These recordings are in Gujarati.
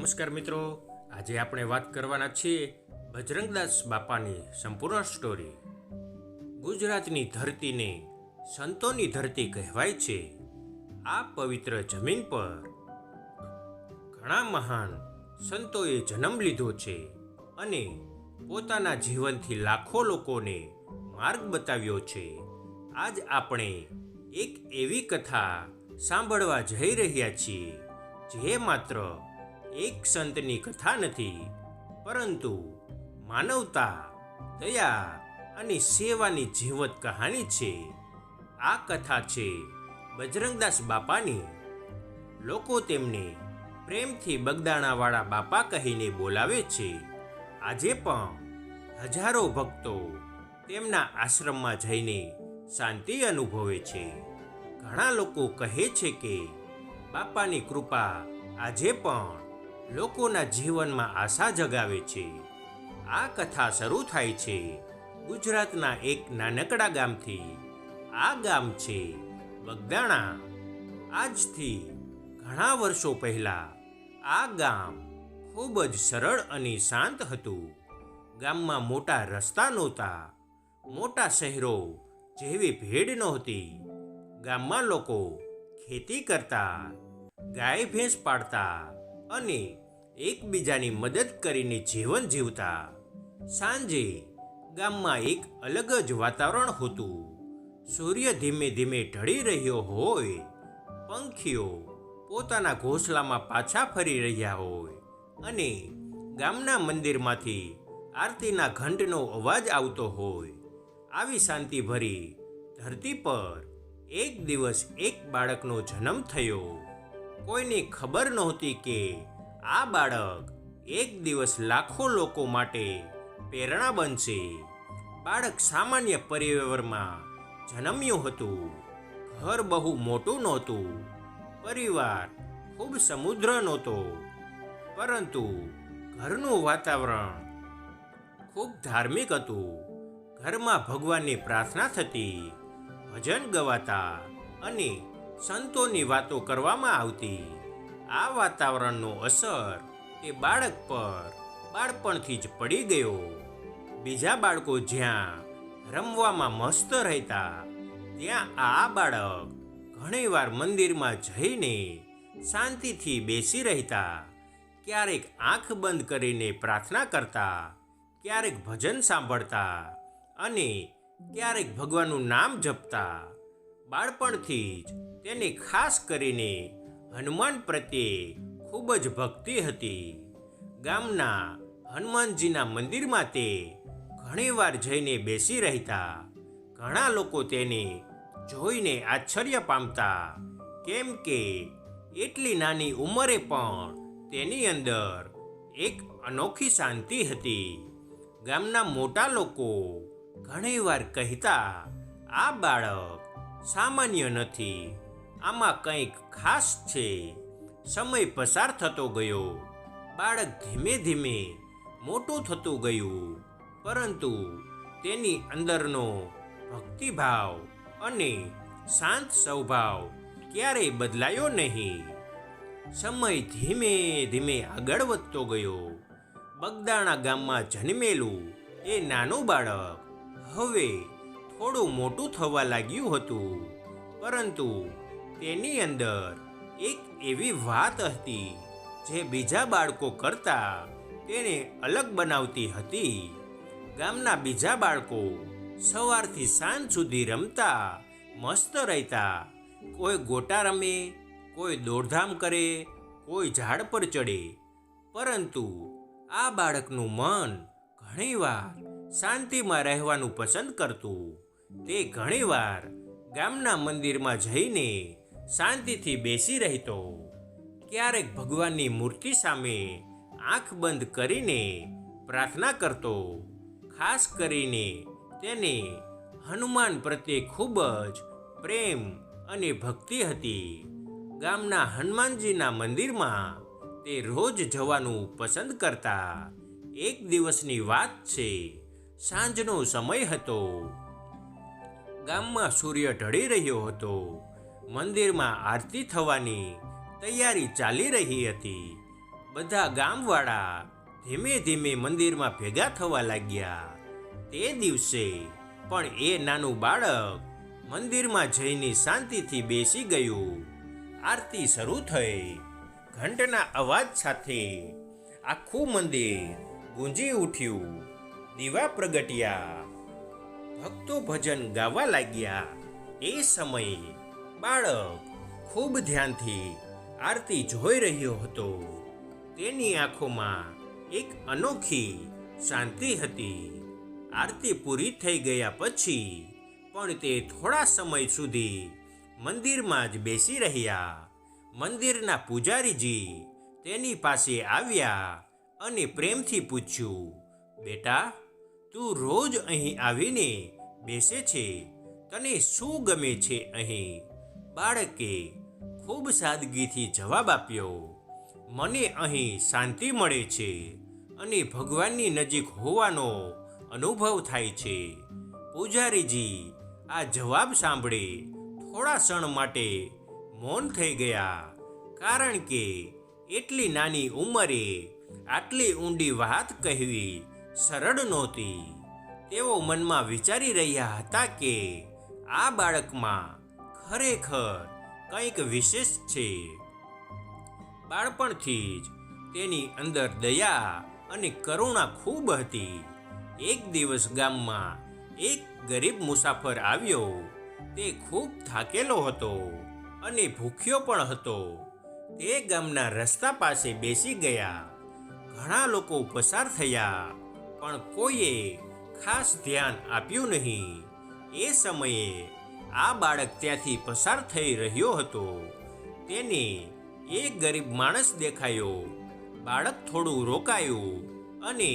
નમસ્કાર મિત્રો, આજે આપણે વાત કરવાના છીએ બજરંગદાસ બાપાની સંપૂર્ણ સ્ટોરી. ગુજરાતની ધરતીને સંતોની ધરતી કહેવાય છે. આ પવિત્ર જમીન પર ઘણા મહાન સંતોએ જન્મ લીધો છે અને પોતાના જીવનથી લાખો લોકોને માર્ગ બતાવ્યો છે. આજ આપણે એક એવી કથા સાંભળવા જઈ રહ્યા છીએ જે માત્ર એક સંતની કથા નથી, પરંતુ માનવતા, દયા અને સેવાની જીવંત કહાની છે. આ કથા છે બજરંગદાસ બાપાની. લોકો તેમને પ્રેમથી બગદાણાવાળા બાપા કહીને બોલાવે છે. આજે પણ હજારો ભક્તો તેમના આશ્રમમાં જઈને શાંતિ અનુભવે છે. ઘણા લોકો કહે છે કે બાપાની કૃપા આજે પણ લોકોના જીવનમાં આશા જગાવે છે. આ કથા શરૂ થાય છે ગુજરાતના એક નાનકડા ગામથી. આ ગામ છે બગદાણા. આજથી ઘણા વર્ષો પહેલા આ ગામ ખૂબ જ સરળ અને શાંત હતું. ગામમાં મોટા રસ્તા નહોતા, મોટા શહેરો જેવી ભીડ નહોતી. ગામમાં લોકો ખેતી કરતા, ગાય ભેંસ પાળતા અને એકબીજાની મદદ કરીને જીવન જીવતા. સાંજે ગામમાં એક અલગ જ વાતાવરણ હતું. સૂર્ય ધીમે ધીમે ઢળી રહ્યો હોય, પંખીઓ પોતાના ઘોંસલામાં પાછા ફરી રહ્યા હોય અને ગામના મંદિરમાંથી આરતીના ઘંટનો અવાજ આવતો હોય. આવી શાંતિભરી ધરતી પર એક દિવસ એક બાળકનો જન્મ થયો. કોઈને ખબર નહોતી કે આ બાળક એક દિવસ લાખો લોકો માટે પ્રેરણા બનશે. બાળક સામાન્ય પરિવારમાં જન્મ્યું હતું. ઘર બહુ મોટું નહોતું, પરિવાર ખૂબ સમૃદ્ધ નહોતો, પરંતુ ઘરનું વાતાવરણ ખૂબ ધાર્મિક હતું. ઘરમાં ભગવાનની પ્રાર્થના થતી, ભજન ગવાતા અને સંતોની વાતો કરવામાં આવતી. આ વાતાવરણનો અસર તે બાળક પર બાળપણથી જ પડી ગયો. બીજા બાળકો જ્યાં રમવામાં મસ્ત રહેતા, ત્યાં આ બાળક ઘણીવાર મંદિરમાં જઈને શાંતિથી બેસી રહેતા. ક્યારેક આંખ બંધ કરીને પ્રાર્થના કરતા, ક્યારેક ભજન સાંભળતા અને ક્યારેક ભગવાનનું નામ જપતા. બાળપણથી જ તેને ખાસ કરીને હનુમાન પ્રત્યે ખૂબ જ ભક્તિ હતી. ગામના હનુમાનજીના મંદિરમાં તે ઘણીવાર જઈને બેસી રહેતા. ઘણા લોકો તેને જોઈને આશ્ચર્ય પામતા, કેમ કે એટલી નાની ઉંમરે પણ તેની અંદર એક અનોખી શાંતિ હતી. ગામના મોટા લોકો ઘણીવાર કહેતા, આ બાળક સામાન્ય નથી, આમાં કંઈક ખાસ છે. સમય પસાર થતો ગયો. બાળક ધીમે ધીમે મોટું થતું ગયું, પરંતુ તેની અંદરનો ભક્તિભાવ અને શાંત સ્વભાવ ક્યારેય બદલાયો નહીં. સમય ધીમે ધીમે આગળ વધતો ગયો. બગદાણા ગામમાં જન્મેલું એ નાનું બાળક હવે થોડું મોટું થવા લાગ્યું હતું, પરંતુ તેની અંદર એક એવી વાત હતી જે બીજા બાળકો કરતાં તેને અલગ બનાવતી હતી. ગામના બીજા બાળકો સવારથી સાંજ સુધી રમતા, મસ્ત રહેતા. કોઈ ગોટા રમે, કોઈ દોડધામ કરે, કોઈ ઝાડ પર ચડે, પરંતુ આ બાળકનું મન ઘણીવાર શાંતિમાં રહેવાનું પસંદ કરતું. તે ઘણીવાર ગામના મંદિરમાં જઈને શાંતિથી બેસી રહેતો. ક્યારેક ભગવાનની મૂર્તિ સામે આંખ બંધ કરીને પ્રાર્થના કરતો. ખાસ કરીને તેને હનુમાન પ્રત્યે ખૂબ જ પ્રેમ અને ભક્તિ હતી. ગામના હનુમાનજીના મંદિરમાં તે રોજ જવાનું પસંદ કરતા. એક દિવસની વાત છે. સાંજનો સમય હતો. ગામમાં સૂર્ય ઢળી રહ્યો હતો. મંદિરમાં આરતી થવાની તૈયારી ચાલી રહી હતી. બધા ગામવાળા ધીમે ધીમે મંદિરમાં ભેગા થવા લાગ્યા. તે દિવસે પણ એ નાનું બાળક મંદિરમાં જઈને શાંતિથી બેસી ગયું. આરતી શરૂ થઈ. ઘંટના અવાજ સાથે આખું મંદિર ગુંજી ઉઠ્યું. દીવા પ્રગટ્યા. ભક્તો ભજન ગાવા લાગ્યા. એ સમયે બાળક ખૂબ ધ્યાનથી આરતી જોઈ રહ્યો હતો. તેની આંખોમાં એક અનોખી શાંતિ હતી. આરતી પૂરી થઈ ગયા પછી પણ તે થોડા સમય સુધી મંદિરમાં જ બેસી રહ્યા. મંદિરના પૂજારીજી તેની પાસે આવ્યા અને પ્રેમથી પૂછ્યું, બેટા, તું રોજ અહીં આવીને બેસે છે, તને શું ગમે છે અહીં? બાળકે ખૂબ સાદગીથી જવાબ આપ્યો, મને અહીં શાંતિ મળે છે અને ભગવાનની નજીક હોવાનો અનુભવ થાય છે. પૂજારીજી આ જવાબ સાંભળે થોડા ક્ષણ માટે મૌન થઈ ગયા, કારણ કે એટલી નાની ઉંમરે આટલી ઊંડી વાત કહેવી સરળ નહોતી. તેઓ મનમાં વિચારી રહ્યા હતા કે આ બાળકમાં ખરેખર કંઈક વિશેષ છે. બાળપણથી જ તેની અંદર દયા અને કરુણા ખૂબ હતી. એક દિવસ ગામમાં એક ગરીબ મુસાફર આવ્યો. તે ખૂબ થાકેલો હતો અને ભૂખ્યો પણ હતો. તે ગામના રસ્તા પાસે બેસી ગયા. ઘણા લોકો પસાર થયા, પણ કોઈએ ખાસ ધ્યાન આપ્યું નહીં. એ સમયે આ બાળક ત્યાંથી પસાર થઈ રહ્યો હતો. તેને એક ગરીબ માણસ દેખાયો. બાળક થોડું રોકાયું અને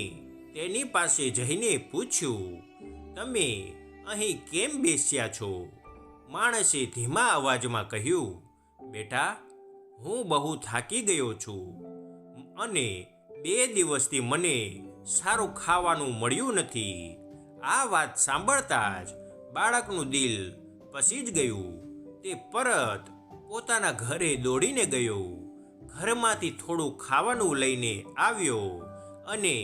તેની પાસે જઈને પૂછ્યું, તમે અહીં કેમ બેસ્યા છો? માણસે ધીમા અવાજમાં કહ્યું, બેટા, હું બહુ થાકી ગયો છું અને 2 દિવસથી મને સારું ખાવાનું મળ્યું નથી. આ વાત સાંભળતા જ બાળકનું દિલ પસી જ ગયું. તે પરત પોતાના ઘરે દોડીને ગયો. ઘરમાંથી થોડું ખાવાનું લઈને આવ્યો અને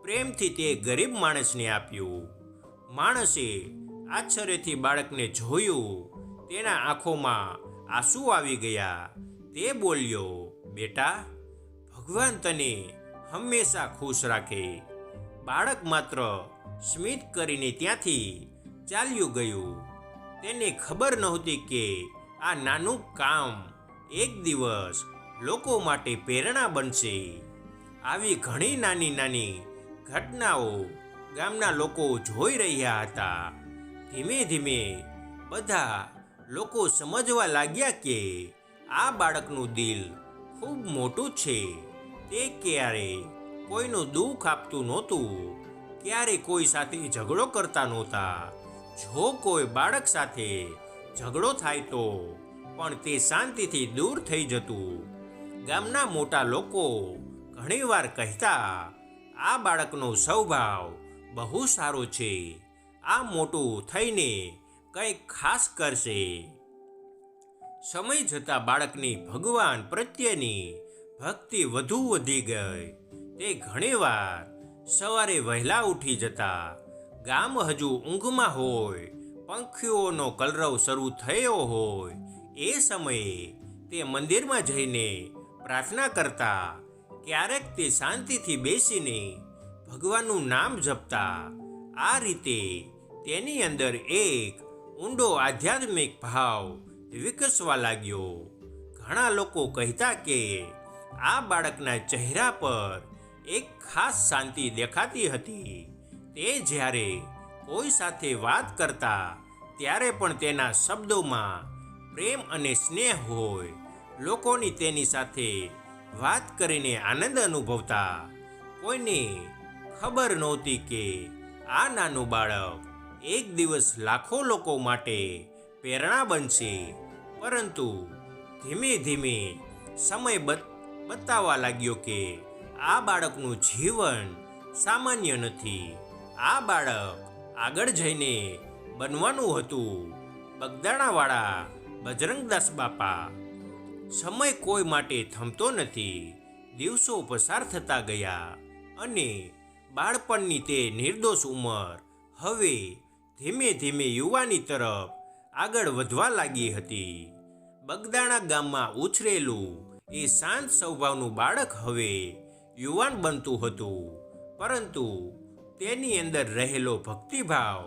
પ્રેમથી તે ગરીબ માણસને આપ્યું. માણસે આશ્ચર્યથી બાળકને જોયું. તેના આંખોમાં આંસુ આવી ગયા. તે બોલ્યો, બેટા, ભગવાન તને હંમેશા ખુશ રાખે. બાળક માત્ર સ્મિત કરીને ત્યાંથી ચાલ્યું ગયું. તેને ખબર નહોતી કે આ નાનું કામ એક દિવસ લોકો માટે પ્રેરણા બનશે. આવી ઘણી નાની નાની ઘટનાઓ ગામના લોકો જોઈ રહ્યા હતા. ધીમે ધીમે બધા લોકો સમજવા લાગ્યા કે આ બાળકનું દિલ ખૂબ મોટું છે. તે ક્યારેય કોઈનું દુઃખ આપતું નહોતું, ક્યારેય કોઈ સાથે ઝઘડો કરતા નહોતા. જો કોઈ બાળક સાથે ઝઘડો થાય તો પણ તે શાંતિથી દૂર થઈ જતું. ગામના મોટા લોકો ઘણીવાર કહેતા, આ બાળકનો સ્વભાવ બહુ સારો છે, આ મોટું થઈને કંઈક ખાસ કરશે. સમય જતાં બાળકની ભગવાન પ્રત્યેની ભક્તિ વધુ વધી ગઈ. તે ઘણીવાર સવારે વહેલા ઉઠી જતા. ગામ હજુ ઊંઘમાં હોય, પંખીઓનો કલરવ શરૂ થયો હોય. એ સમયે તે મંદિરમાં જઈને પ્રાર્થના કરતા. ક્યારેક તે શાંતિથી બેસીને ભગવાનનું નામ જપતા. આ રીતે તેની અંદર એક ઊંડો આધ્યાત્મિક ભાવ વિકસવા લાગ્યો. ઘણા લોકો કહેતા કે આ બાળકના ચહેરા પર એક ખાસ શાંતિ દેખાતી હતી. તે જ્યારે કોઈ સાથે વાત કરતા ત્યારે પણ તેના શબ્દોમાં પ્રેમ અને સ્નેહ હોય. લોકોની તેની સાથે વાત કરીને આનંદ અનુભવતા. કોઈને ખબર નહોતી કે આ નાનું બાળક એક દિવસ લાખો લોકો માટે પ્રેરણા બનશે. પરંતુ ધીમે ધીમે સમય બતાવવા લાગ્યો કે આ બાળકનું જીવન સામાન્ય નથી. આ બાળક આગળ જઈને બનવાનું હતું બગદાણાવાળા બજરંગદાસ બાપા. સમય કોઈ માટે થમતો નથી. દિવસો પસાર થતા ગયા અને બાળપણની તે નિર્દોષ ઉંમર હવે ધીમે ધીમે યુવાની તરફ આગળ વધવા લાગી હતી. બગદાણા ગામમાં ઉછરેલું એ શાંત સ્વભાવનું બાળક હવે યુવાન બનતું હતું, પરંતુ તેની અંદર રહેલો ભક્તિભાવ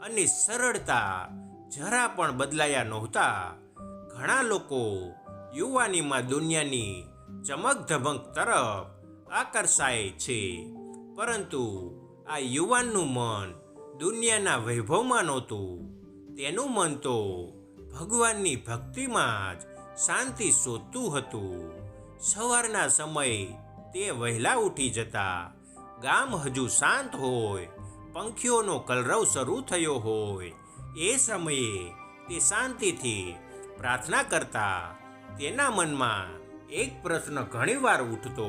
અને સરળતા જરા પણ બદલાયા નહોતા. ઘણા લોકો યુવાનીમાં દુનિયાની ચમકધમક તરફ આકર્ષાય છે, પરંતુ આ યુવાનનું મન દુનિયાના વૈભવમાં નહોતું. તેનું મન તો ભગવાનની ભક્તિમાં જ શાંતિ શોધતું હતું. સવારના સમયે તે વહેલા ઉઠી જતા. ગામ હજુ શાંત હોય, પંખીઓનો કલરવ શરૂ થયો હોય એ સમયે તે શાંતિથી પ્રાર્થના કરતા. તેના મનમાં એક પ્રશ્ન ઘણીવાર ઉઠતો: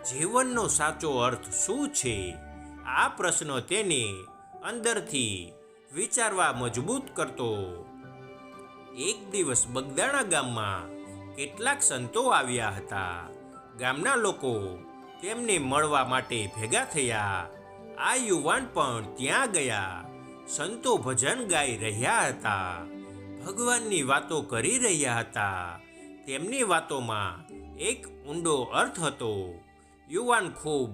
જીવનનો સાચો અર્થ શું છે? આ પ્રશ્ન તેને અંદરથી વિચારવા મજબૂત કરતો. એક દિવસ બગદાણા ગામમાં કેટલાક સંતો આવ્યા હતા. ગામના લોકો તેમને મળવા માટે ભેગા થયા. આ યુવાન પણ ત્યાં ગયા. સંતો ભજન ગાઈ રહ્યા હતા, ભગવાનની વાતો કરી રહ્યા હતા. તેમની વાતોમાં એક ઊંડો અર્થ હતો. યુવાન ખૂબ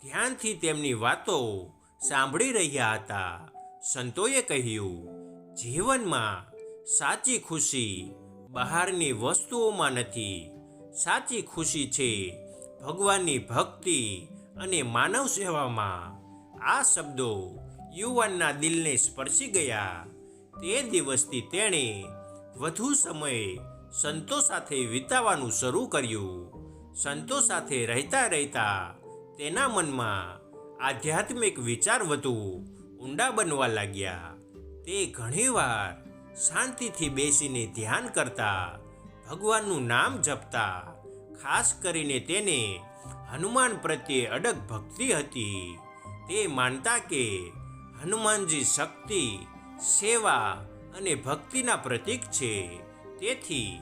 ધ્યાનથી તેમની વાતો સાંભળી રહ્યા હતા. સંતોએ કહ્યું, જીવનમાં સાચી ખુશી બહારની વસ્તુઓમાં નથી. સાચી ખુશી છે ભગવાનની ભક્તિ અને માનવ સેવામાં. આ શબ્દો યુવાનના દિલને સ્પર્શી ગયા. તે દિવસથી તેણે વધુ સમય સંતો સાથે વિતાવવાનું શરૂ કર્યું. સંતો સાથે રહેતા રહેતા તેના મનમાં આધ્યાત્મિક વિચાર વધુ ઊંડા બનવા લાગ્યા. તે ઘણીવાર શાંતિથી બેસીને ધ્યાન કરતા, ભગવાનનું નામ જપતા. ખાસ કરીને તેને હનુમાન પ્રત્યે અડગ ભક્તિ હતી. તે માનતા કે હનુમાનજી શક્તિ, સેવા અને ભક્તિના પ્રતીક છે. તેથી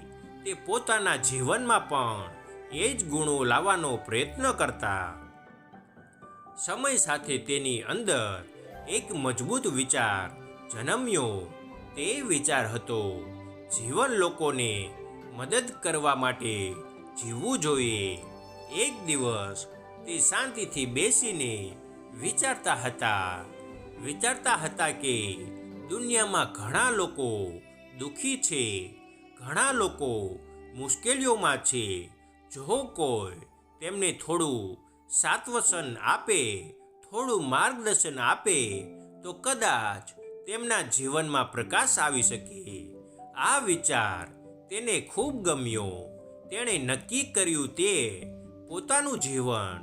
તે પોતાના જીવનમાં પણ એ જ ગુણો લાવવાનો પ્રયત્ન કરતા. સમય સાથે તેની અંદર એક મજબૂત વિચાર જન્મ્યો. તે વિચાર હતો, જીવન લોકોને મદદ કરવા માટે જીવવું જોઈએ. એક દિવસ તે શાંતિથી બેસીને વિચારતા હતા કે દુનિયામાં ઘણા લોકો દુઃખી છે, ઘણા લોકો મુશ્કેલીઓમાં છે. જો કોઈ તેમને થોડું સાત્વસન આપે, થોડું માર્ગદર્શન આપે, તો કદાચ તેમના જીવનમાં પ્રકાશ આવી શકે. આ વિચાર તેને ખૂબ ગમ્યો. તેણે નક્કી કર્યું તે પોતાનું જીવન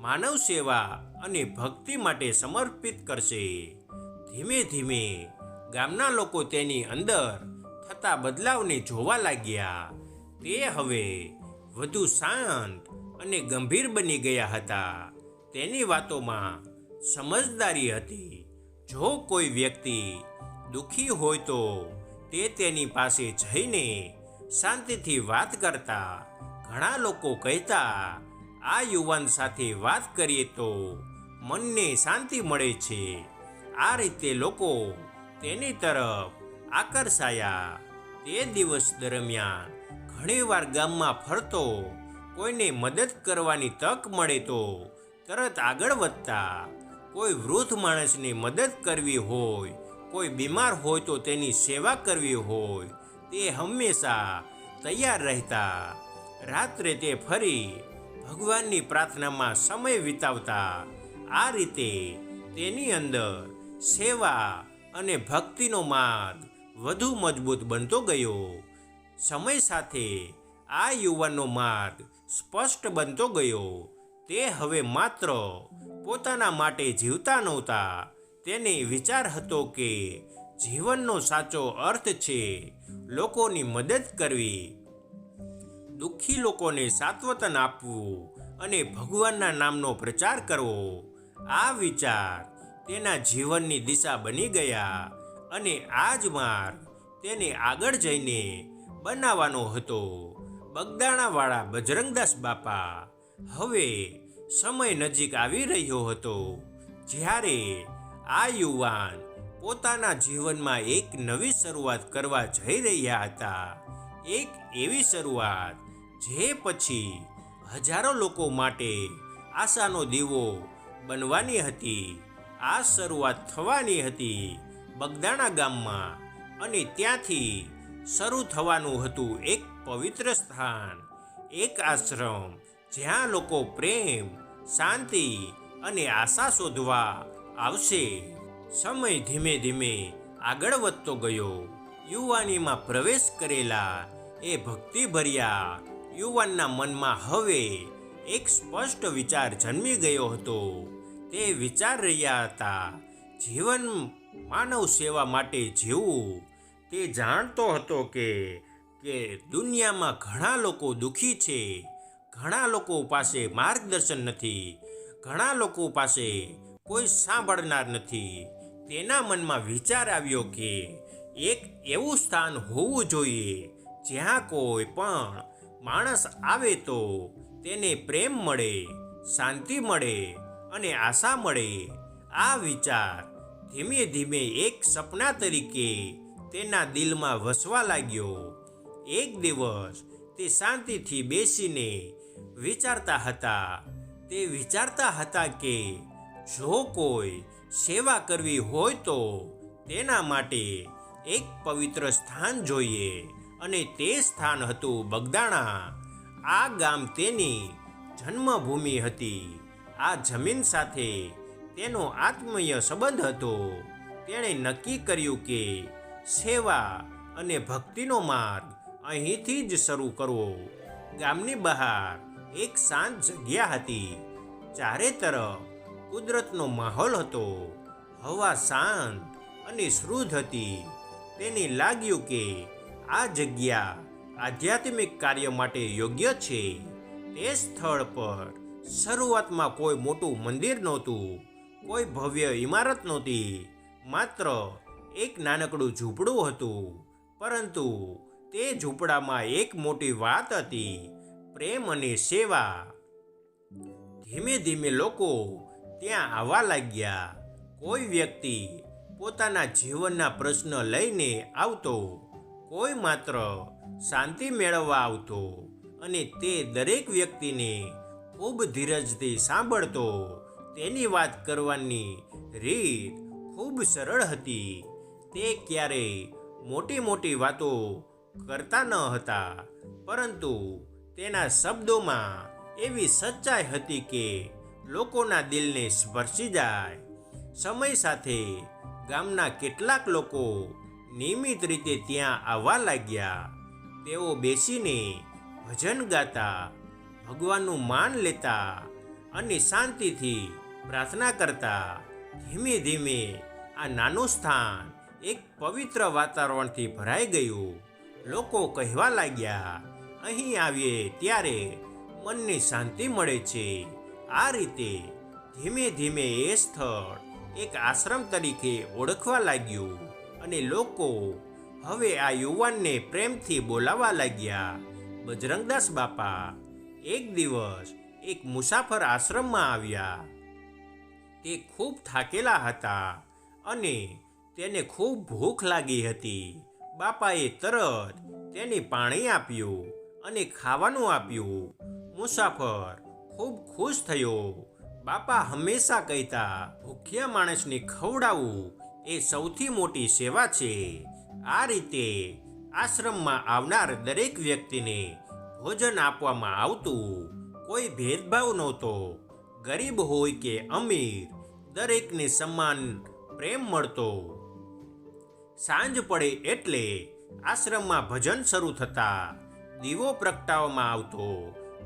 માનવ સેવા અને ભક્તિ માટે સમર્પિત કરશે. ધીમે ધીમે ગામના લોકો તેની અંદર થતા બદલાવને જોવા લાગ્યા. તે હવે વધુ શાંત અને ગંભીર બની ગયા હતા. તેની વાતોમાં સમજદારી હતી. જો કોઈ વ્યક્તિ દુઃખી હોય તો તે તેની પાસે જઈને શાંતિથી વાત કરતા. ઘણા લોકો કહેતા, આ યુવાન સાથે વાત કરીએ તો મનને શાંતિ મળે છે. આ રીતે લોકો તેની તરફ આકર્ષાયા. તે દિવસ દરમિયાન ઘણીવાર ગામમાં ફરતો. કોઈને મદદ કરવાની તક મળે તો તરત આગળ વધતા. કોઈ વૃદ્ધ માણસને મદદ કરવી હોય, કોઈ બીમાર હોય તો તેની સેવા કરવી હોય, તે હંમેશા તૈયાર રહેતા. રાત્રે તે ફરી ભગવાનની પ્રાર્થનામાં સમય વિતાવતા. આ રીતે તેની અંદર સેવા અને ભક્તિનો માર્ગ વધુ મજબૂત બનતો ગયો. સમય સાથે આ યુવાનનો માર્ગ સ્પષ્ટ બનતો ગયો. તે હવે માત્ર પોતાના માટે જીવતા નહોતા. તેને વિચાર હતો કે જીવનનો સાચો અર્થ છે લોકોની મદદ કરવી, દુઃખી લોકોને સાંત્વન આપવું અને ભગવાનના નામનો પ્રચાર કરવો. આ વિચાર તેના જીવનની દિશા બની ગયા અને આ જ માર્ગ તેને આગળ જઈને બનાવવાનો હતો. બગદાણાવાળા બજરંગદાસ બાપા હવે સમય નજીક આવી રહ્યો હતો જ્યારે આ યુવાન પોતાના જીવનમાં એક નવી શરૂઆત કરવા જઈ રહ્યા હતા. એક એવી શરૂઆત જે પછી હજારો લોકો માટે આશાનો દીવો બનવાની હતી. આ શરૂઆત થવાની હતી બગદાણા ગામમાં, અને ત્યાંથી શરૂ થવાનું હતું એક પવિત્ર સ્થાન, એક આશ્રમ જ્યાં લોકો પ્રેમ, શાંતિ અને આશા શોધવા આવશે. સમય ધીમે ધીમે આગળ વધતો ગયો. યુવાનીમાં પ્રવેશ કરેલા એ ભક્તિભર્યા યુવાનના મનમાં હવે એક સ્પષ્ટ વિચાર જન્મી ગયો હતો. તે વિચાર રહ્યા હતા જીવન માનવ સેવા માટે જીવવું. તે જાણતો હતો કે દુનિયામાં ઘણા લોકો દુઃખી છે, ઘણા લોકો પાસે માર્ગદર્શન નથી, ઘણા લોકો પાસે કોઈ સાંભળનાર નથી. તેના મનમાં વિચાર આવ્યો કે એક એવું સ્થાન હોવું જોઈએ જ્યાં કોઈ પણ માણસ આવે તો તેને પ્રેમ મળે, શાંતિ મળે અને આશા મળે. આ વિચાર ધીમે ધીમે એક સપના તરીકે તેના દિલમાં વસવા લાગ્યો. એક દિવસ તે શાંતિથી બેસીને વિચારતા હતા. તે વિચારતા હતા કે જો કોઈ સેવા કરવી હોય તો તેના માટે એક પવિત્ર સ્થાન જોઈએ, અને તે સ્થાન હતું બગદાણા. આ ગામ તેની જન્મભૂમિ હતી. આ જમીન સાથે તેનો આત્મીય સંબંધ હતો. તેણે નક્કી કર્યું કે સેવા અને ભક્તિનો માર્ગ અહીંથી જ શરૂ કરવો. ગામની બહાર એક શાંત જગ્યા હતી. ચારે તરફ કુદરતનો માહોલ હતો. હવા શાંત અને શુદ્ધ હતી. તેને લાગ્યું કે આ જગ્યા આધ્યાત્મિક કાર્ય માટે યોગ્ય છે. તે સ્થળ પર શરૂઆતમાં કોઈ મોટું મંદિર નહોતું, કોઈ ભવ્ય ઇમારત નહોતી, માત્ર એક નાનકડું ઝૂંપડું હતું. પરંતુ તે ઝૂંપડામાં એક મોટી વાત હતી, પ્રેમ અને સેવા. ધીમે ધીમે લોકો ત્યાં આવવા લાગ્યા. કોઈ વ્યક્તિ પોતાના જીવનના પ્રશ્ન લઈને આવતો, કોઈ માત્ર શાંતિ મેળવવા આવતો, અને તે દરેક વ્યક્તિને ખૂબ ધીરજથી સાંભળતો. તેની વાત કરવાની રીત ખૂબ સરળ હતી. તે ક્યારેય મોટી મોટી વાતો કરતા ન હતા, પરંતુ તેના શબ્દોમાં એવી સચ્ચાઈ હતી કે લોકોના દિલને સ્પર્શી જાય. સમય સાથે ગામના કેટલાક લોકો નિયમિત રીતે ત્યાં આવવા લાગ્યા. તેઓ બેસીને ભજન ગાતા, ભગવાનનું માન લેતા અને શાંતિથી પ્રાર્થના કરતા. ધીમે ધીમે આ નાનું સ્થાન એક પવિત્ર વાતાવરણથી ભરાઈ ગયું. લોકો કહેવા લાગ્યા, અહીં આવીએ ત્યારે મનને શાંતિ મળે છે. આ રીતે ધીમે ધીમે એ સ્થળ એક આશ્રમ તરીકે ઓળખવા લાગ્યું, અને લોકો હવે આ યુવાનને પ્રેમથી બોલાવવા લાગ્યા, બજરંગદાસ બાપા. એક દિવસ એક મુસાફર આશ્રમમાં આવ્યા. તે ખૂબ થાકેલા હતા અને તેને ખૂબ ભૂખ લાગી હતી. બાપાએ તરત તેને પાણી આપ્યું અને ખાવાનું આપ્યું. મુસાફર ખૂબ ખુશ થયો. બાપા હંમેશા કહેતા, ભૂખ્યા માણસને ખવડાવવું એ સૌથી મોટી સેવા છે. આ રીતે આશ્રમમાં આવનાર દરેક વ્યક્તિને ભોજન આપવામાં આવતું. કોઈ ભેદભાવ નહોતો. ગરીબ હોય કે અમીર, દરેકને સમાન પ્રેમ મળતો. સાંજ પડે એટલે આશ્રમમાં ભજન શરૂ થતા. દીવો પ્રગટાવવામાં આવતો,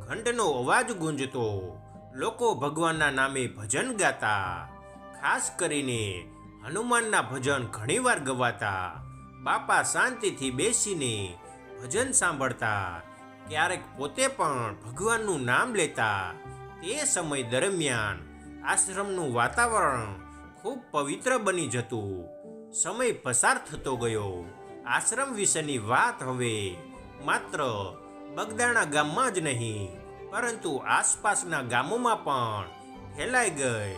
ઘંટનો અવાજ ગુંજતો. લોકો ભગવાનના નામે ભજન ગાતા. ખાસ કરીને હનુમાનના ભજન ઘણીવાર ગવાતા. બાપા શાંતિથી બેસીને ભજન સાંભળતા, ક્યારેક પોતે પણ ભગવાનનું નામ લેતા. તે સમય દરમિયાન આશ્રમનું વાતાવરણ ખૂબ પવિત્ર બની જતું. સમય પસાર થતો ગયો. આશ્રમ વિશેની વાત હવે માત્ર બગદાણા ગામમાં જ નહીં, પરંતુ આસપાસના ગામોમાં પણ ફેલાઈ ગઈ.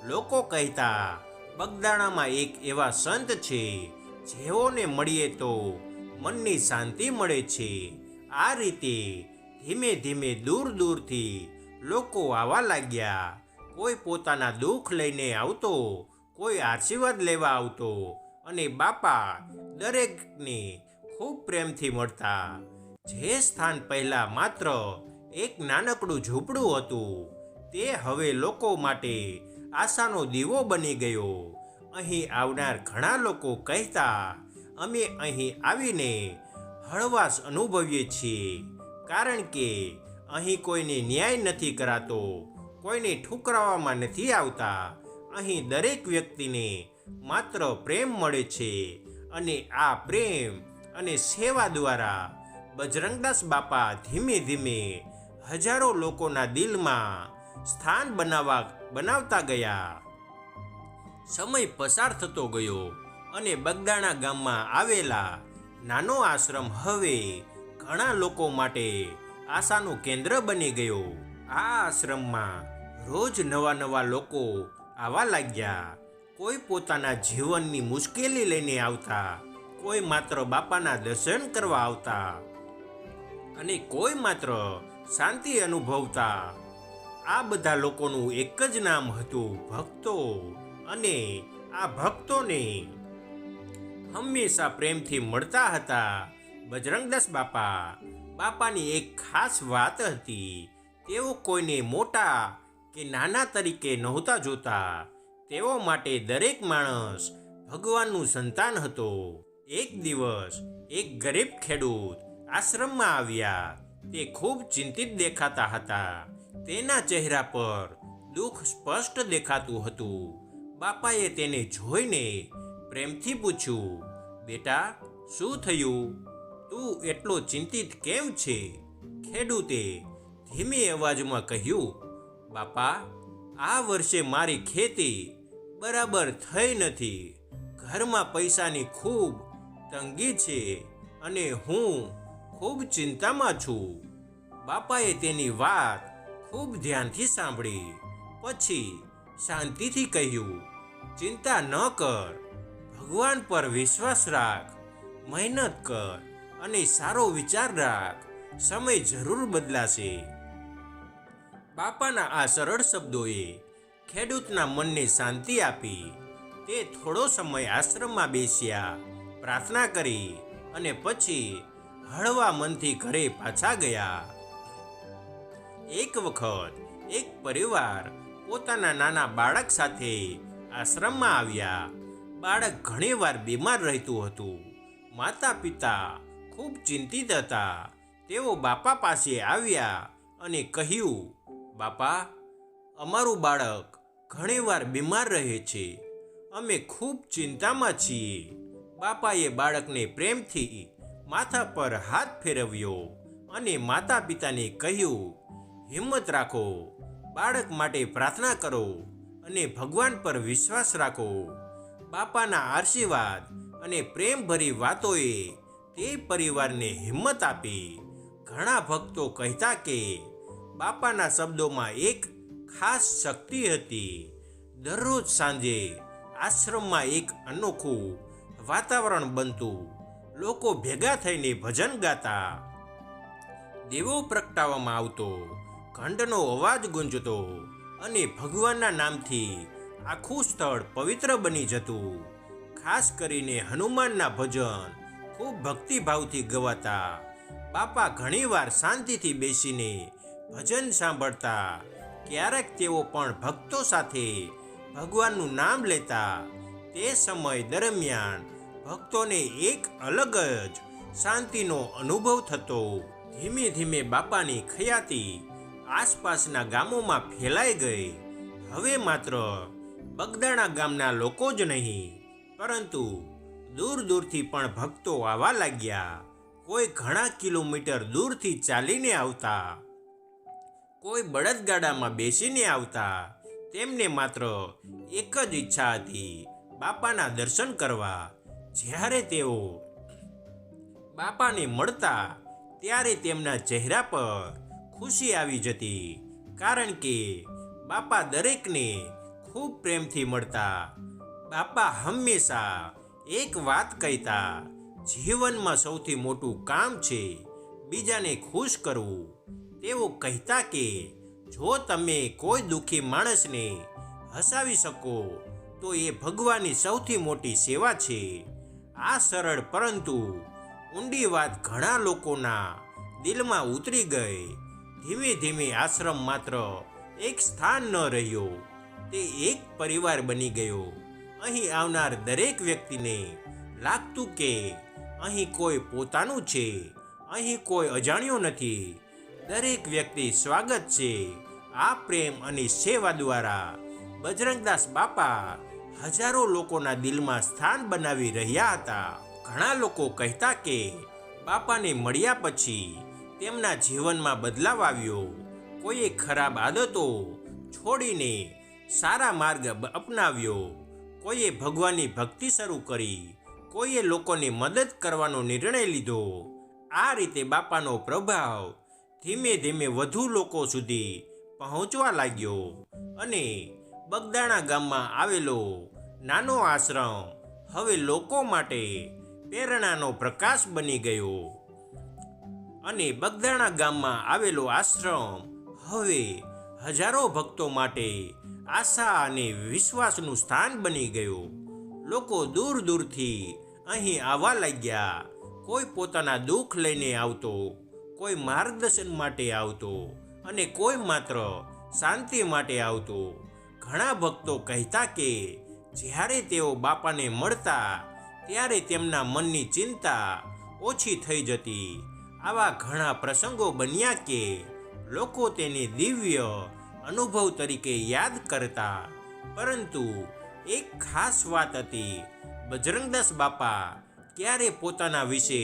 લોકો કહેતા, બગદાણામાં એક એવા સંત છે જેઓને મળીએ તો મનની શાંતિ મળે છે. આ રીતે ધીમે ધીમે દૂર દૂરથી લોકો આવવા લાગ્યા. કોઈ પોતાના દુઃખ લઈને આવતો, કોઈ આશીર્વાદ લેવા આવતો અને બાપા દરેકને ખૂબ પ્રેમથી મળતા. જે સ્થાન પહેલા માત્ર એક નાનકડું ઝૂંપડું હતું, તે હવે લોકો માટે આશાનો દીવો બની ગયો. અહીં આવનાર ઘણા લોકો કહેતા, અમે અહીં આવીને હળવાશ અનુભવીએ છીએ, કારણ કે અહીં કોઈને ન્યાય નથી કરાતો, કોઈને ઠુકરાવવામાં નથી આવતા. અહીં દરેક વ્યક્તિને માત્ર પ્રેમ મળે છે અને આ પ્રેમ અને સેવા દ્વારા બજરંગદાસ બાપા ધીમે ધીમે હજારો લોકોના દિલમાં સ્થાન બનાવતા ગયા. સમય પસાર થતો ગયો અને બગદાણા ગામમાં આવેલા નાનો આશ્રમ હવે ઘણા લોકો માટે આશાનું કેન્દ્ર બની ગયો. આ આશ્રમમાં રોજ નવા લોકો આવવા લાગ્યા. કોઈ પોતાના જીવનની મુશ્કેલી લઈને આવતા, કોઈ માત્ર બાપાના દર્શન કરવા આવતા અને કોઈ માત્ર શાંતિ અનુભવતા. આ બધા લોકોનું એક જ નામ હતું, ભક્તો. અને આ ભક્તોને હંમેશા પ્રેમથી મળતા હતા. બજરંગદાસ બાપાની એક ખાસ વાત હતી. તેઓ કોઈને મોટા કે નાના તરીકે નહોતા જોતા. તેઓ માટે દરેક માણસ ભગવાનનું સંતાન હતો. એક દિવસ એક ગરીબ ખેડૂત આશ્રમમાં આવ્યા. તે ખૂબ ચિંતિત દેખાતા હતા. તેના ચહેરા પર દુઃખ સ્પષ્ટ દેખાતું હતું. બાપાએ તેને જોઈને પ્રેમથી પૂછ્યું, બેટા, શું થયું? તું એટલો ચિંતિત કેમ છે? ખેડૂતે ધીમી અવાજમાં કહ્યું, બાપા, આ વર્ષે મારી ખેતી બરાબર થઈ નથી. ઘરમાં પૈસાની ખૂબ તંગી છે અને હું ખૂબ ચિંતામાં છું. બાપાએ તેની વાત ખૂબ ધ્યાનથી સાંભળી. પછી શાંતિથી કહ્યું, ચિંતા ન કર, ભગવાન પર વિશ્વાસ રાખ, મહેનત કર અને સારો વિચાર રાખ. સમય જરૂર બદલાશે. બાપાના આ સરળ શબ્દોએ ખેડૂતના મનને શાંતિ આપી. તે થોડો સમય આશ્રમમાં બેસ્યા, પ્રાર્થના કરી અને પછી હળવા મનથી ઘરે પાછા ગયા. એક વખત એક પરિવાર પોતાના નાના બાળક સાથે આશ્રમમાં આવ્યા. બાળક ઘણીવાર બીમાર રહેતું હતું. માતા પિતા ખૂબ ચિંતિત હતા. તેઓ બાપા પાસે આવ્યા અને કહ્યું, બાપા, અમારું બાળક ઘણીવાર બીમાર રહે છે. અમે ખૂબ ચિંતામાં છીએ. બાપાએ બાળકને પ્રેમથી માથા પર હાથ ફેરવ્યો અને માતા પિતાને કહ્યું, હિંમત રાખો, બાળક માટે પ્રાર્થના કરો અને ભગવાન પર વિશ્વાસ રાખો. બાપાના આશીર્વાદ અને પ્રેમભરી વાતોએ તે પરિવારને હિંમત આપી. ઘણા ભક્તો કહેતા કે બાપાના શબ્દોમાં એક ખાસ શક્તિ હતી. દરરોજ સાંજે આશ્રમમાં એક અનોખું વાતાવરણ બનતું. લોકો ભેગા થઈને ભજન ગાતા, દીવો પ્રગટાવવામાં આવતો, ઘંટનો અવાજ ગુંજતો અને ભગવાનના નામથી આખું સ્થળ પવિત્ર બની જતું. ખાસ કરીને હનુમાનના ભજન ખૂબ ભક્તિભાવથી ગવાતા. બાપા ઘણીવાર શાંતિથી બેસીને ભજન સાંભળતા. ક્યારેક તેઓ પણ ભક્તો સાથે ભગવાનનું નામ લેતા. તે સમય દરમિયાન ભક્તોને એક અલગ જ શાંતિનો અનુભવ થતો. ધીમે ધીમે બાપાની ખ્યાતિ આસપાસના ગામોમાં ફેલાઈ ગઈ. હવે માત્ર બગદાણા ગામના લોકો જ નહીં, પરંતુ દૂર દૂરથી પણ ભક્તો આવવા લાગ્યા. કોઈ ઘણા કિલોમીટર દૂરથી ચાલીને આવતા, કોઈ બળદગાડામાં બેસીને આવતા. તેમને માત્ર એક જ ઈચ્છા હતી, બાપાના દર્શન કરવા. જ્યારે તેઓ બાપાને મળતા ત્યારે તેમના ચહેરા પર ખુશી આવી જતી, કારણ કે બાપા દરેકને ખૂબ પ્રેમથી મળતા. બાપા હંમેશા એક વાત કહેતા, જીવનમાં સૌથી મોટું કામ છે બીજાને ખુશ કરવું. તેઓ કહેતા કે જો તમે કોઈ દુઃખી માણસને હસાવી શકો તો એ ભગવાનની સૌથી મોટી સેવા છે. આ સરળ પરંતુ ઊંડી વાત ઘણા લોકોના દિલમાં ઉતરી ગઈ. ધીમે ધીમે આશ્રમ માત્ર એક સ્થાન ન રહ્યો, તે એક પરિવાર બની ગયો. અહીં આવનાર દરેક વ્યક્તિને લાગતું કે અહીં કોઈ પોતાનું છે, અહીં કોઈ અજાણ્યો નથી. દરેક વ્યક્તિ સ્વાગત છે. આ પ્રેમ અને સેવા દ્વારા બજરંગદાસ બાપા હજારો લોકોના દિલમાં સ્થાન બનાવી રહ્યા હતા. ઘણા લોકો કહેતા કે બાપાને મળ્યા પછી તેમના જીવનમાં બદલાવ આવ્યો. કોઈએ ખરાબ આદતો છોડીને સારા માર્ગ અપનાવ્યો, કોઈએ ભગવાનની ભક્તિ શરૂ કરી, કોઈએ લોકોની મદદ કરવાનો નિર્ણય લીધો. આ રીતે બાપાનો પ્રભાવ ધીમે ધીમે વધુ લોકો સુધી પહોંચવા લાગ્યો અને બગદાણા ગામમાં આવેલો નાનો આશ્રમ હવે લોકો માટે પ્રેરણાનો પ્રકાશ બની ગયો. અને બગદાણા ગામમાં આવેલો આશ્રમ હવે હજારો ભક્તો માટે આશા અને વિશ્વાસનું સ્થાન બની ગયો. લોકો દૂર દૂરથી અહીં આવવા લાગ્યા. કોઈ પોતાના દુઃખ લઈને આવતો, કોઈ માર્ગદર્શન માટે આવતો અને કોઈ માત્ર શાંતિ માટે આવતો. ઘણા ભક્તો કહેતા કે જ્યારે તેઓ બાપાને મળતા ત્યારે તેમના મનની ચિંતા ઓછી થઈ જતી. આવા ઘણા પ્રસંગો બન્યા કે લોકો તેને દિવ્ય અનુભવ તરીકે યાદ કરતા. પરંતુ એક ખાસ વાત હતી, બજરંગદાસ બાપા ક્યારે પોતાના વિશે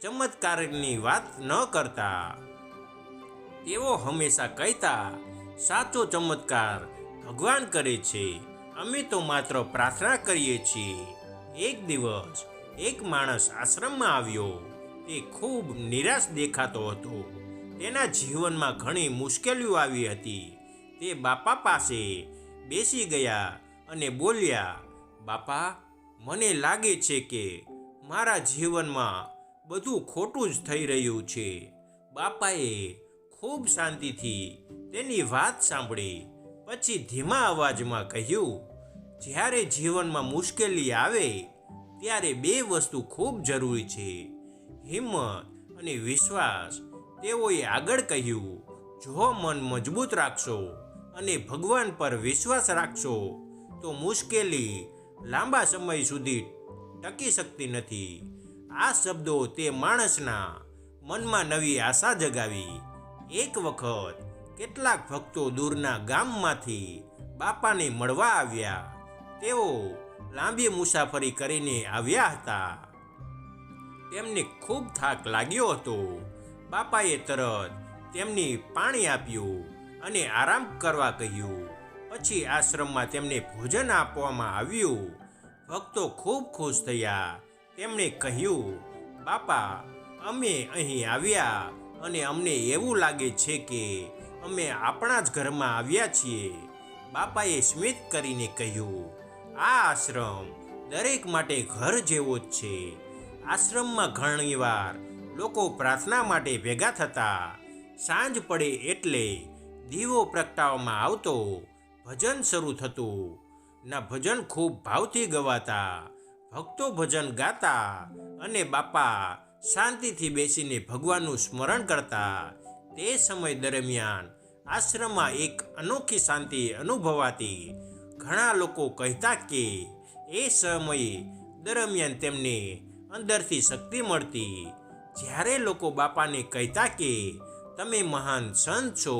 ચમત્કારની વાત ન કરતા. તેઓ હંમેશા કહેતા, સાચો ચમત્કાર ભગવાન કરે છે, અમે તો માત્ર પ્રાર્થના કરીએ છીએ. એક દિવસ એક માણસ આશ્રમમાં આવ્યો. તે ખૂબ નિરાશ દેખાતો હતો. તેના જીવનમાં ઘણી મુશ્કેલીઓ આવી હતી. તે બાપા પાસે બેસી ગયા અને બોલ્યા, બાપા, મને લાગે છે કે મારા જીવનમાં બધું ખોટું જ થઈ રહ્યું છે. બાપાએ ખૂબ શાંતિથી તેની વાત સાંભળી. પછી ધીમા અવાજમાં કહ્યું, જ્યારે જીવનમાં મુશ્કેલી આવે ત્યારે બે વસ્તુ ખૂબ જરૂરી છે, હિંમત અને વિશ્વાસ. તેઓએ આગળ કહ્યું, જો મન મજબૂત રાખશો અને ભગવાન પર વિશ્વાસ રાખશો તો મુશ્કેલી લાંબા સમય સુધી ટકી શકતી નથી. આ શબ્દો તે માણસના મનમાં નવી આશા જગાવી. એક વખત કેટલાક ભક્તો દૂરના ગામમાંથી બાપાને મળવા આવ્યા. તેઓ લાંબી મુસાફરી કરીને આવ્યા હતા. તેમને ખૂબ થાક લાગ્યો હતો. બાપાએ તરત તેમને પાણી આપ્યું અને આરામ કરવા કહ્યું. પછી આશ્રમમાં તેમને ભોજન આપવામાં આવ્યું. ભક્તો ખૂબ ખુશ થયા. તેમણે કહ્યું, બાપા, અમે અહીં આવ્યા અને અમને એવું લાગે છે કે અમે આપણા જ ઘરમાં આવ્યા છીએ. બાપાએ સ્મિત કરીને કહ્યું, આ આશ્રમ દરેક માટે ઘર જેવો જ છે. આશ્રમમાં ઘણીવાર લોકો પ્રાર્થના માટે ભેગા થતા. સાંજ પડે એટલે દીવો પ્રગટાવવામાં આવતો, ભજન શરૂ થતું. ના ભજન ખૂબ ભાવથી ગવાતા. ભક્તો ભજન ગાતા અને બાપા શાંતિથી બેસીને ભગવાનનું સ્મરણ કરતા. તે સમય દરમિયાન આશ્રમમાં એક અનોખી શાંતિ અનુભવાતી. ઘણા લોકો કહેતા કે એ સમય દરમિયાન તેમને અંદરથી શક્તિ મળતી. જ્યારે લોકો બાપાને કહેતા કે તમે મહાન સંત છો,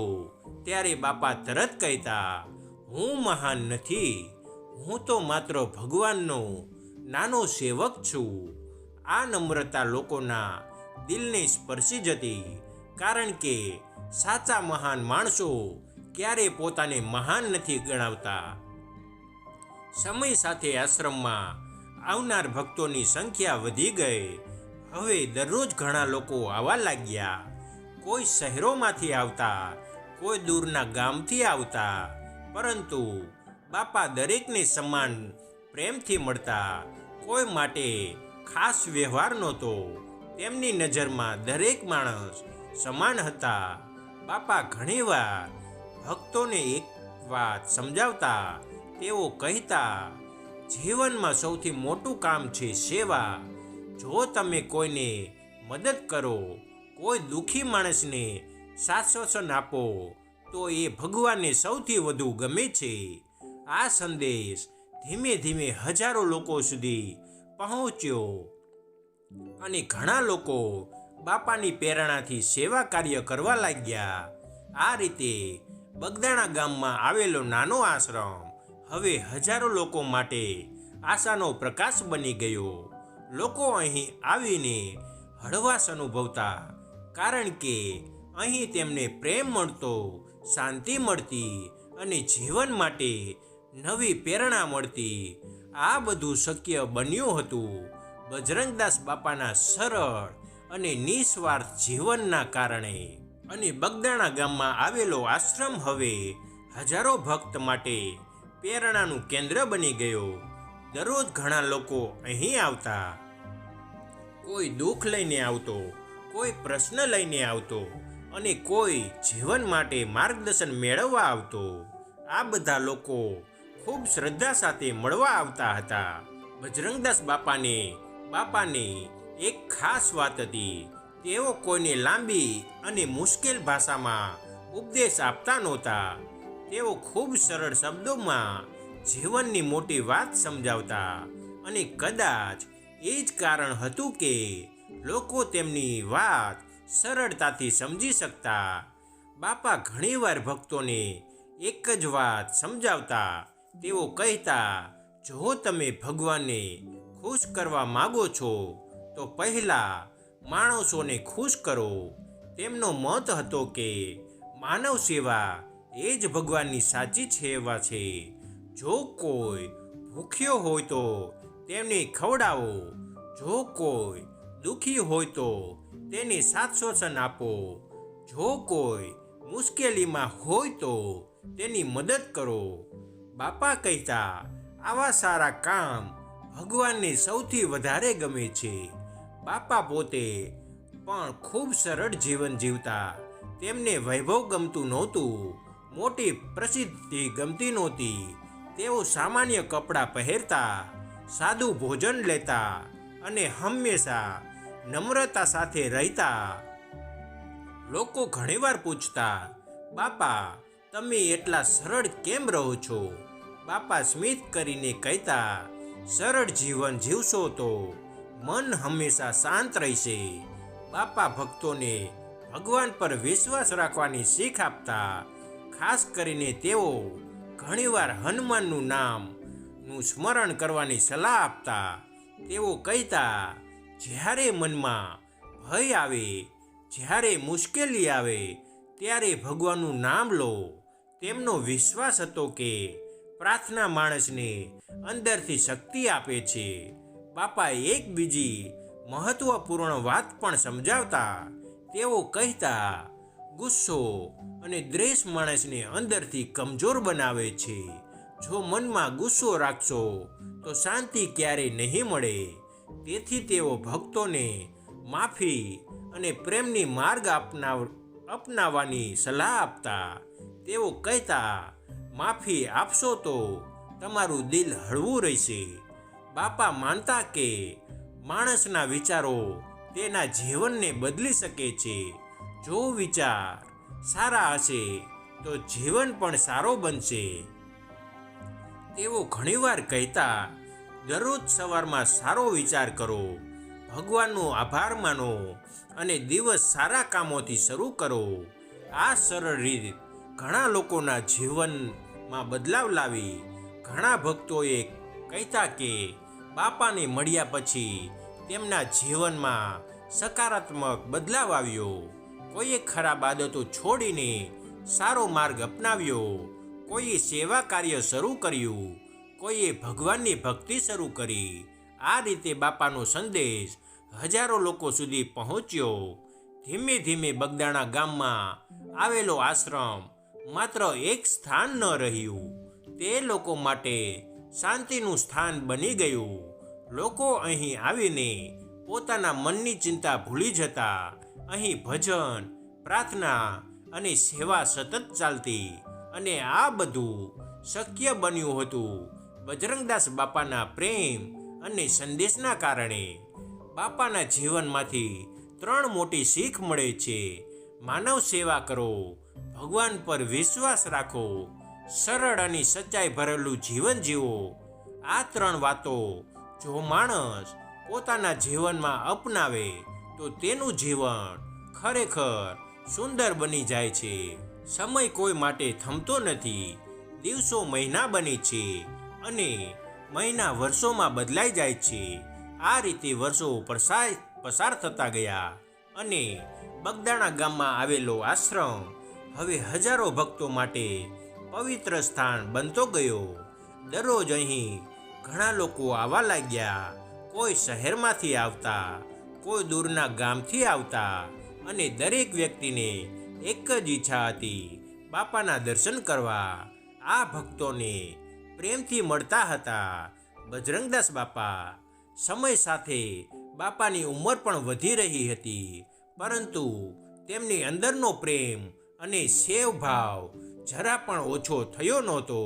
ત્યારે બાપા તરત કહેતા, હું મહાન નથી, હું તો માત્ર ભગવાનનો નાનો સેવક છું. આ નમ્રતા લોકોના દિલને સ્પર્શી જતી, કારણ કે સાચા મહાન માણસો ક્યારે પોતાને મહાન નથી ગણાવતા. સમય સાથે આશ્રમમાં આવનાર ભક્તોની સંખ્યા વધી ગઈ. હવે દરરોજ ઘણા લોકો આવવા લાગ્યા. કોઈ શહેરોમાંથી આવતા, કોઈ દૂરના ગામથી આવતા, પરંતુ બાપા દરેકને સમાન પ્રેમથી મળતા. કોઈ માટે ખાસ વ્યવહાર નહોતો. તેમની નજરમાં દરેક માણસ સમાન હતા. બાપા ઘણીવાર ભક્તોને એક વાત સમજાવતા. તેઓ કહેતા, જીવનમાં સૌથી મોટું કામ છે સેવા. જો તમે કોઈને મદદ કરો, કોઈ દુઃખી માણસને શાસન આપો, તો એ ભગવાનને સૌથી વધુ ગમે છે. આ સંદેશ ધીમે ધીમે હજારો લોકો સુધી પહોંચ્યો અને ઘણા લોકો બાપાની પ્રેરણાથી સેવા કાર્ય કરવા લાગ્યા. આ રીતે બગદાણા ગામમાં આવેલો નાનો આશ્રમ હવે હજારો લોકો માટે આશાનો પ્રકાશ બની ગયો. લોકો અહીં આવીને હળવાશ અનુભવતા, કારણ કે અહીં તેમને પ્રેમ મળતો, શાંતિ મળતી અને જીવન માટે નવી પ્રેરણા મળતી. આ બધું શક્ય બન્યું હતું બજરંગદાસ બાપાના સરળ અને નિસ્વાર્થ જીવનના કારણે. અને બગદાણા ગામમાં આવેલો આશ્રમ હવે હજારો ભક્ત માટે પ્રેરણાનું કેન્દ્ર બની ગયો. દરરોજ ઘણા લોકો અહીં આવતા. કોઈ દુઃખ લઈને આવતો, કોઈ પ્રશ્ન લઈને આવતો અને કોઈ જીવન માટે માર્ગદર્શન મેળવવા આવતો. આ બધા લોકો ખૂબ શ્રદ્ધા સાથે મળવા આવતા હતા. બજરંગદાસ બાપાને એક ખાસ વાત હતી. તેઓ કોઈને લાંબી અને મુશ્કેલ ભાષામાં ઉપદેશ આપતા નહોતા. તેઓ ખૂબ સરળ શબ્દોમાં જીવનની મોટી વાત સમજાવતા. અને કદાચ એ જ કારણ હતું કે લોકો તેમની વાત સરળતાથી સમજી શકતા. બાપા ઘણીવાર ભક્તોને એક જ વાત સમજાવતા. તેઓ કહેતા, જો તમે ભગવાનને ખુશ કરવા માગો છો, તો પહેલાં માણસોને ખુશ કરો. તેમનો મત હતો કે માનવ સેવા એ જ ભગવાનની સાચી સેવા છે. જો કોઈ ભૂખ્યો હોય તો તેને ખવડાવો, જો કોઈ દુઃખી હોય તો તેને શાસન આપો, જો કોઈ મુશ્કેલીમાં હોય તો તેની મદદ કરો. બાપા કહેતા, આવા સારા કામ ભગવાનને સૌથી વધારે ગમે છે. બાપા પોતે પણ ખૂબ સરળ જીવન જીવતા. તેમને વૈભવ ગમતું નહોતું, મોટી પ્રસિદ્ધિ ગમતી નહોતી. તેઓ સામાન્ય કપડાં પહેરતા, સાદું ભોજન લેતા અને હંમેશા નમ્રતા સાથે રહેતા. લોકો ઘણીવાર પૂછતા, બાપા તમે એટલા સરળ કેમ રહો છો? બાપા સ્મિત કરીને કહેતા, સરળ જીવન જીવશો તો મન હંમેશા શાંત રહેશે. બાપા ભક્તોને ભગવાન પર વિશ્વાસ રાખવાની શીખ આપતા. ખાસ કરીને તેઓ ઘણીવાર હનુમાનનું નામનું સ્મરણ કરવાની સલાહ આપતા. તેઓ કહેતા, જ્યારે મનમાં ભય આવે, જ્યારે મુશ્કેલી આવે, ત્યારે ભગવાનનું નામ લો. તેમનો વિશ્વાસ હતો કે પ્રાર્થના માણસને અંદરથી શક્તિ આપે છે. બાપા એક બીજી મહત્વપૂર્ણ વાત પણ સમજાવતા. તેઓ કહેતા, ગુસ્સો અને દ્વેષ માણસને અંદરથી કમજોર બનાવે છે. જો મનમાં ગુસ્સો રાખશો તો શાંતિ ક્યારેય નહીં મળે. તેથી તેઓ ભક્તોને માફી અને પ્રેમની માર્ગ અપનાવવાની સલાહ આપતા. તેઓ કહેતા, માફી આપશો તો તમારું દિલ હળવું રહેશે. બાપા માનતા કે માણસના વિચારો તેના જીવનને બદલી શકે છે. જો વિચાર સારા હશે તો જીવન પણ સારો બનશે. તેઓ ઘણીવાર કહેતા, દરરોજ સવારમાં સારો વિચાર કરો, ભગવાનનો આભાર માનો અને દિવસ સારા કામોથી શરૂ કરો. આ સરળ રીત ઘણા લોકોના જીવનમાં બદલાવ લાવી. ઘણા ભક્તોએ કહેતા કે બાપાને મળ્યા પછી તેમના જીવનમાં સકારાત્મક બદલાવ આવ્યો. કોઈએ ખરાબ આદતો છોડીને સારો માર્ગ અપનાવ્યો, કોઈએ સેવા કાર્ય શરૂ કર્યું, કોઈએ ભગવાનની ભક્તિ શરૂ કરી. આ રીતે બાપાનો સંદેશ હજારો લોકો સુધી પહોંચ્યો. ધીમે ધીમે બગદાણા ગામમાં આવેલો આશ્રમ માત્ર એક સ્થાન ન રહ્યું, તે લોકો માટે શાંતિનું સ્થાન બની ગયું. લોકો અહીં આવીને પોતાના મનની ચિંતા ભૂલી જતા. અહીં ભજન, પ્રાર્થના અને સેવા સતત ચાલતી, અને આ બધું શક્ય બન્યું હતું બજરંગદાસ બાપાના પ્રેમ અને સંદેશના કારણે. બાપાના જીવનમાંથી 3 મોટી શીખ મળે છે. માનવ સેવા કરો, ભગવાન પર વિશ્વાસ રાખો, સરળ અને સચ્ચાઈ ભરેલું જીવન જીવો. આ 3 વાતો જો માણસ પોતાના જીવનમાં અપનાવે તો તેનું જીવન ખરેખર સુંદર બની જાય છે. સમય કોઈ માટે થમતો નથી. દિવસો મહિના બને છે અને મહિના વર્ષોમાં બદલાઈ જાય છે. આ રીતે વર્ષો પસાર થતા ગયા અને બગદાણા ગામમાં આવેલો આશ્રમ હવે હજારો ભક્તો માટે પવિત્ર સ્થાન બનતો ગયો. દરરોજ અહીં ઘણા લોકો આવવા લાગ્યા. કોઈ શહેરમાંથી આવતા, કોઈ દૂરના ગામથી આવતા, અને દરેક વ્યક્તિને એક જ ઈચ્છા હતી, બાપાના દર્શન કરવા. આ ભક્તોને પ્રેમથી મળતા હતા બજરંગદાસ બાપા. સમય સાથે બાપાની ઉંમર પણ વધી રહી હતી, પરંતુ તેમની અંદરનો પ્રેમ અને સેવભાવ જરા પણ ઓછો થયો નહોતો.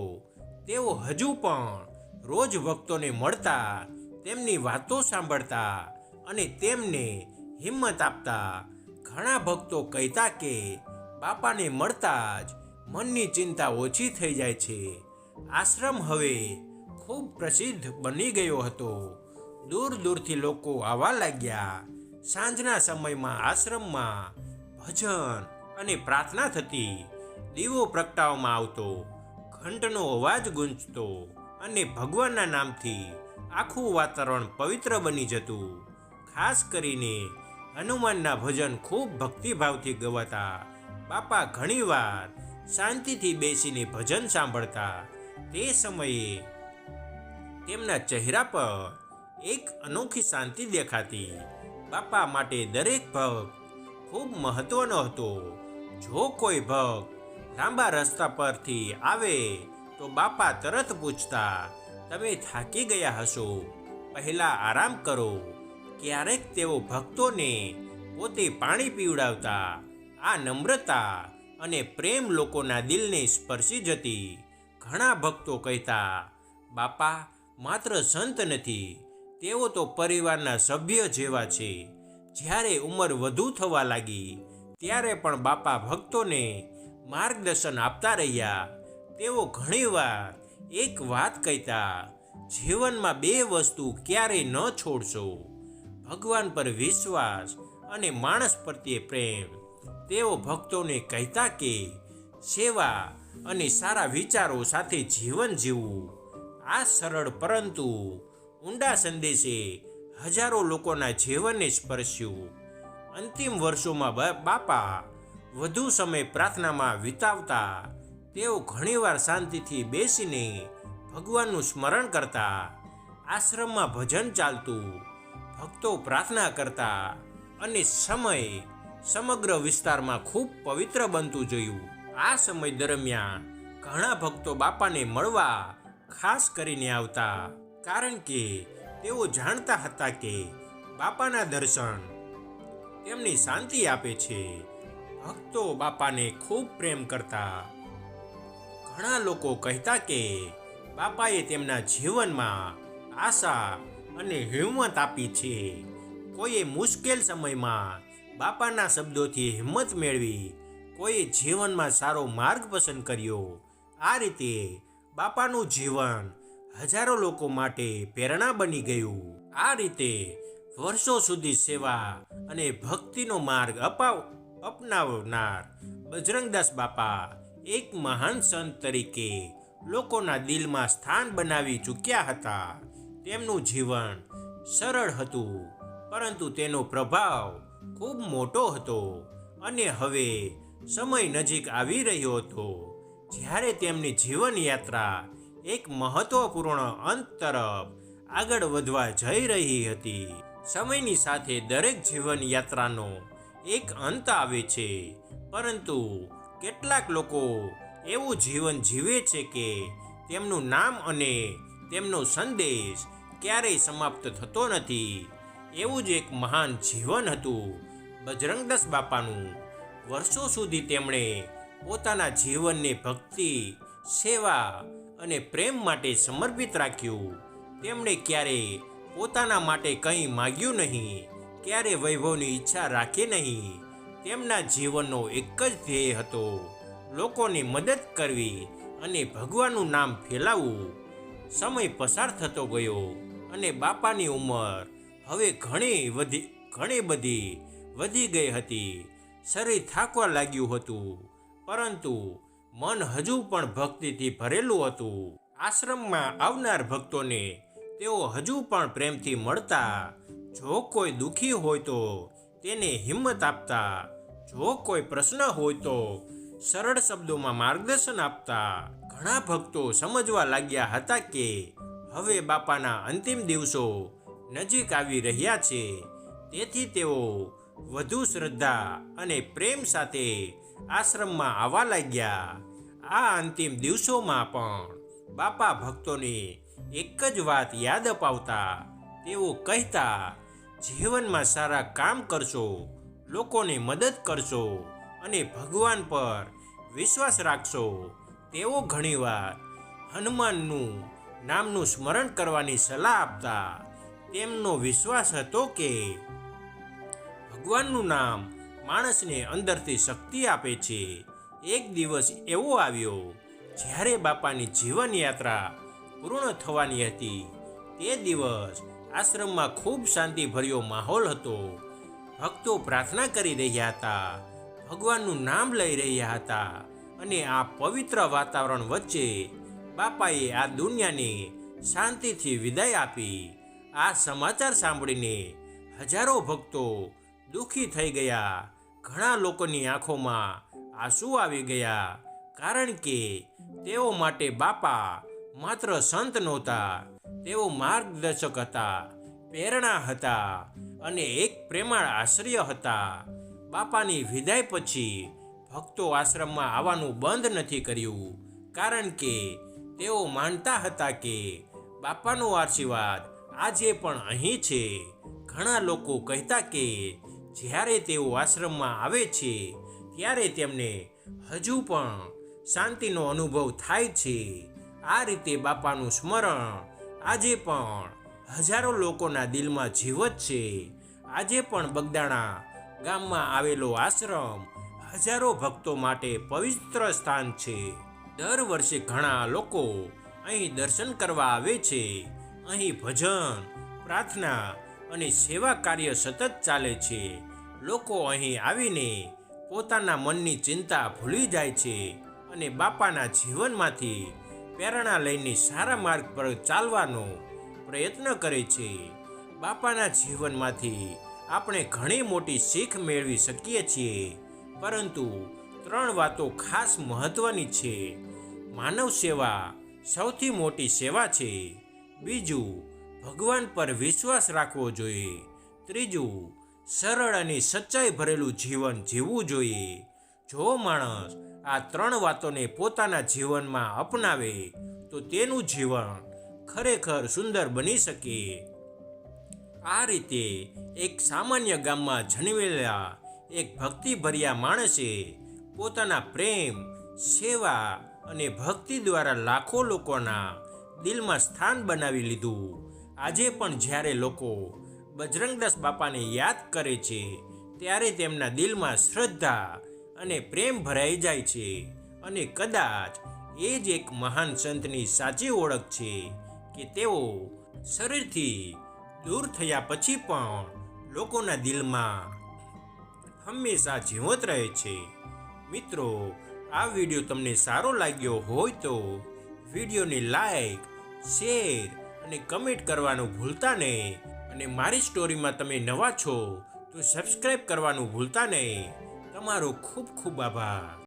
તેઓ હજુ પણ રોજ ભક્તોને મળતા, તેમની વાતો સાંભળતા અને તેમને હિંમત આપતા. ઘણા ભક્તો કહેતા કે બાપાને મળતા જ મનની ચિંતા ઓછી થઈ જાય છે. આશ્રમ હવે ખૂબ પ્રસિદ્ધ બની ગયો હતો. દૂર દૂરથી લોકો આવવા લાગ્યા. સાંજના સમયમાં આશ્રમમાં ભજન અને પ્રાર્થના થતી. દીવો પ્રગટાવવામાં આવતો, ઘંટનો અવાજ ગુંજતો અને ભગવાનના નામથી આખું વાતાવરણ પવિત્ર બની જતું. ખાસ કરીને હનુમાનના ભજન ખૂબ ભક્તિભાવથી ગવાતા. બાપા ઘણીવાર શાંતિથી બેસીને ભજન સાંભળતા. તે સમયે તેમના ચહેરા પર એક અનોખી શાંતિ દેખાતી. બાપા માટે દરેક ભક્ત ખૂબ મહત્વનો હતો. જો કોઈ ભક્ત લાંબા રસ્તા પરથી આવે તો બાપા તરત પૂછતા, તમે થાકી ગયા હશો, પહેલાં આરામ કરો. ક્યારેક તેઓ ભક્તોને પોતે પાણી પીવડાવતા. આ નમ્રતા અને પ્રેમ લોકોના દિલને સ્પર્શી જતી. ઘણા ભક્તો કહેતા, બાપા માત્ર સંત નથી, તેઓ તો પરિવારના સભ્ય જેવા છે. જ્યારે ઉંમર વધુ થવા લાગી ત્યારે પણ બાપા ભક્તોને માર્ગદર્શન આપતા રહ્યા. તેઓ ઘણીવાર એક વાત કહેતા, જીવનમાં 2 વસ્તુ ક્યારેય ન છોડશો, ભગવાન પર વિશ્વાસ અને માણસ પ્રત્યે પ્રેમ. તેઓ ભક્તોને કહેતા કે સેવા અને સારા વિચારો સાથે જીવન જીવવું. આ સરળ પરંતુ ઊંડા સંદેશે હજારો લોકોના જીવનને સ્પર્શ્યું. અંતિમ વર્ષોમાં બાપા વધુ સમય પ્રાર્થનામાં વિતાવતા. તેઓ ઘણીવાર શાંતિથી બેસીને ભગવાનનું સ્મરણ કરતા. આશ્રમમાં ભજન ચાલતું, ભક્તો પ્રાર્થના કરતા અને સમગ્ર વિસ્તારમાં ખૂબ પવિત્ર બનતું જોયું. આ સમય દરમિયાન ઘણા ભક્તો બાપાને મળવા ખાસ કરીને આવતા, કારણ કે તેઓ જાણતા હતા કે બાપાના દર્શન તેમને શાંતિ આપે છે. ભક્તો બાપાને ખૂબ પ્રેમ કરતા. ઘણા લોકો કહેતા કે બાપાએ તેમના જીવનમાં આશા અને હિંમત આપી છે. કોઈએ મુશ્કેલ સમયમાં બાપાના શબ્દોથી હિંમત મેળવી, કોઈએ જીવનમાં સારો માર્ગ પસંદ કર્યો. આ રીતે બાપાનું જીવન હજારો લોકો માટે પ્રેરણા બની ગયું. આ રીતે વર્ષો સુધી સેવા અને ભક્તિનો માર્ગ અપનાવનાર બજરંગદાસ બાપા એક મહાન સંત તરીકે લોકોના દિલમાં સ્થાન બનાવી ચૂક્યા હતા. તેમનું જીવન સરળ હતું, પરંતુ તેનો પ્રભાવ ખૂબ મોટો હતો. અને હવે સમય નજીક આવી રહ્યો હતો જ્યારે તેમની જીવન યાત્રા એક મહત્વપૂર્ણ અંત તરફ આગળ વધવા જઈ રહી હતી. સમયની સાથે દરેક જીવન યાત્રાનો એક અંત આવે છે, પરંતુ કેટલાક લોકો એવું જીવન જીવે છે કે તેમનું નામ અને તેમનો સંદેશ ક્યારેય સમાપ્ત થતો નથી. એવું જ એક મહાન જીવન હતું બજરંગદાસ બાપાનું. વર્ષો સુધી તેમણે પોતાના જીવનને ભક્તિ, સેવા અને પ્રેમ માટે સમર્પિત રાખ્યું. તેમણે ક્યારેય પોતાના માટે કંઈ માગ્યું નહીં, ક્યારે વૈભવની ઈચ્છા રાખી નહીં. તેમના જીવનનો એક જ ધ્યેય હતો, લોકોની મદદ કરવી અને ભગવાનનું નામ ફેલાવવું. સમય પસાર થતો ગયો અને બાપાની ઉંમર હવે ઘણી બધી વધી ગઈ હતી. શરીર થાકવા લાગ્યું હતું, પરંતુ મન હજુ પણ ભક્તિથી ભરેલું હતું. આશ્રમમાં આવનાર ભક્તોને તેઓ હજુ પણ પ્રેમથી મળતા. જો કોઈ દુઃખી હોય તો તેને હિંમત આપતા. જો કોઈ પ્રશ્ન હોય તો સરળ શબ્દોમાં માર્ગદર્શન આપતા. ઘણા ભક્તો સમજવા લાગ્યા હતા કે હવે બાપાના અંતિમ દિવસો નજીક આવી રહ્યા છે, તેથી તેઓ વધુ શ્રદ્ધા અને પ્રેમ સાથે આશ્રમમાં આવવા લાગ્યા. આ અંતિમ દિવસોમાં પણ બાપા ભક્તોને એક જ વાત યાદ અપાવતા. તેઓ કહેતા, જીવનમાં સારા કામ કરશો, લોકોને મદદ કરશો અને ભગવાન પર વિશ્વાસ રાખશો. તેઓ ઘણીવાર હનુમાનનું નામનું સ્મરણ કરવાની સલાહ આપતા. તેમનો વિશ્વાસ હતો કે ભગવાનનું નામ માણસને અંદરથી શક્તિ આપે છે. એક દિવસ એવો આવ્યો જ્યારે બાપાની જીવનયાત્રા પૂર્ણ થવાની હતી. તે દિવસ આશ્રમમાં ખૂબ શાંતિભર્યો માહોલ હતો. ભક્તો પ્રાર્થના કરી રહ્યા હતા, ભગવાનનું નામ લઈ રહ્યા હતા અને આ પવિત્ર વાતાવરણ વચ્ચે બાપાએ આ દુનિયાને શાંતિથી વિદાય આપી. આ સમાચાર સાંભળીને હજારો ભક્તો દુઃખી થઈ ગયા. ઘણા લોકોની આંખોમાં આંસુ આવી ગયા, કારણ કે તેઓ માટે બાપા માત્ર સંત નહોતા, તેઓ માર્ગદર્શક હતા, પ્રેરણા હતા અને એક પ્રેમાળ આશ્રય હતા. બાપાની વિદાય પછી ભક્તો આશ્રમમાં આવવાનું બંધ નથી કર્યું, કારણ કે તેઓ માનતા હતા કે બાપાનો આશીર્વાદ આજે પણ અહીં છે. ઘણા લોકો કહેતા કે જ્યારે તેઓ આશ્રમમાં આવે છે ત્યારે તેમને હજુ પણ શાંતિનો અનુભવ થાય છે. આ રીતે બાપાનું સ્મરણ આજે પણ હજારો લોકોના દિલમાં જીવત છે. આજે પણ બગદાણા ગામમાં આવેલો આશ્રમ હજારો ભક્તો માટે પવિત્ર સ્થાન છે. દર વર્ષે ઘણા લોકો અહીં દર્શન કરવા આવે છે. અહીં ભજન, પ્રાર્થના અને સેવા કાર્ય સતત ચાલે છે. લોકો અહીં આવીને પોતાના મનની ચિંતા ભૂલી જાય છે અને બાપાના જીવનમાંથી પ્રેરણા લઈને સારા માર્ગ પર ચાલવાનો પ્રયત્ન કરે છે. બાપાના જીવનમાંથી આપણે ઘણી મોટી શીખ મેળવી શકીએ છીએ, પરંતુ 3 વાતો ખાસ મહત્વની છે. માનવ સેવા સૌથી મોટી સેવા છે. બીજું, ભગવાન પર વિશ્વાસ રાખવો જોઈએ. ત્રીજું, સરળ અને સચ્ચાઈ ભરેલું જીવન જીવવું જોઈએ. જો માણસ આ 3 વાતોને પોતાના જીવનમાં અપનાવે તો તેનું જીવન ખરેખર સુંદર બની શકે. આ રીતે એક સામાન્ય ગામમાં જન્મેલા એક ભક્તિભર્યા માણસે પોતાના પ્રેમ, સેવા અને ભક્તિ દ્વારા લાખો લોકોના દિલમાં સ્થાન બનાવી લીધું. આજે પણ જ્યારે લોકો બજરંગદાસ બાપાને યાદ કરે છે ત્યારે તેમના દિલમાં શ્રદ્ધા અને પ્રેમ ભરાઈ જાય છે. અને કદાચ એ જ એક મહાન સંતની સાચી ઓળખ છે કે તેઓ શરીરથી દૂર થયા પછી પણ લોકોના દિલમાં હંમેશા જીવંત રહે છે. મિત્રો, આ વિડીયો તમને સારો લાગ્યો હોય તો વિડીયોને લાઈક, શેર અને કમેન્ટ કરવાનું ભૂલતા નહીં. અને મારી સ્ટોરીમાં તમે નવા છો તો સબસ્ક્રાઈબ કરવાનું ભૂલતા નહીં. તમારો ખૂબ ખૂબ આભાર.